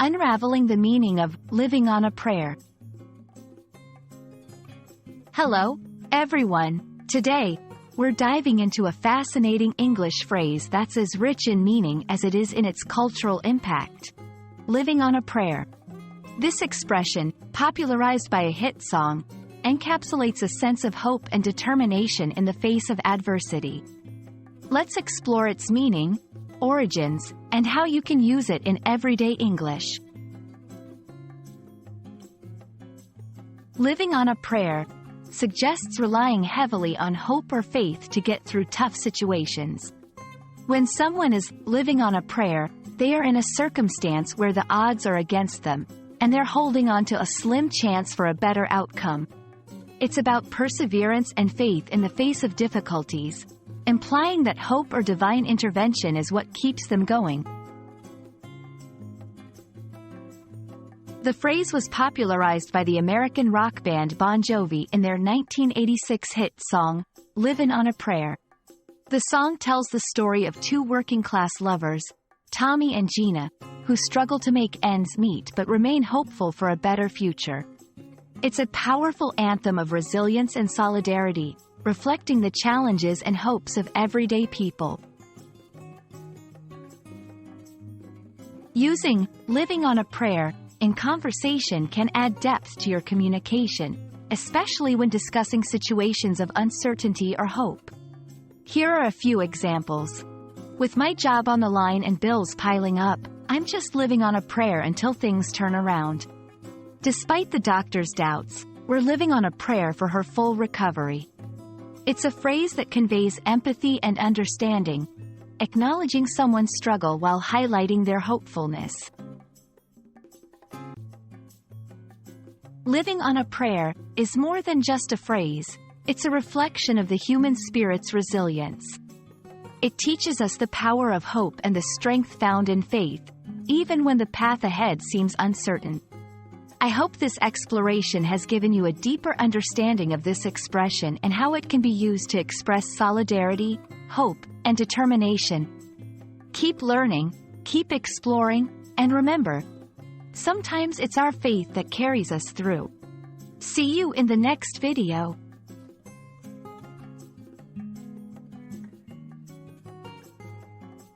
Unraveling the meaning of living on a prayer. Hello, everyone. Today, we're diving into a fascinating English phrase that's as rich in meaning as it is in its cultural impact. Living on a prayer. This expression, popularized by a hit song, encapsulates a sense of hope and determination in the face of adversity. Let's explore its meaning, origins, and how you can use it in everyday English. Living on a prayer suggests relying heavily on hope or faith to get through tough situations. When someone is living on a prayer, they are in a circumstance where the odds are against them, and they're holding on to a slim chance for a better outcome. It's about perseverance and faith in the face of difficulties, implying that hope or divine intervention is what keeps them going. The phrase was popularized by the American rock band Bon Jovi in their 1986 hit song, "Livin' on a Prayer." The song tells the story of two working-class lovers, Tommy and Gina, who struggle to make ends meet but remain hopeful for a better future. It's a powerful anthem of resilience and solidarity, reflecting the challenges and hopes of everyday people. Using "living on a prayer" in conversation can add depth to your communication, especially when discussing situations of uncertainty or hope. Here are a few examples. With my job on the line and bills piling up, I'm just living on a prayer until things turn around. Despite the doctor's doubts, we're living on a prayer for her full recovery. It's a phrase that conveys empathy and understanding, acknowledging someone's struggle while highlighting their hopefulness. Living on a prayer is more than just a phrase, it's a reflection of the human spirit's resilience. It teaches us the power of hope and the strength found in faith, even when the path ahead seems uncertain. I hope this exploration has given you a deeper understanding of this expression and how it can be used to express solidarity, hope, and determination. Keep learning, keep exploring, and remember, sometimes it's our faith that carries us through. See you in the next video.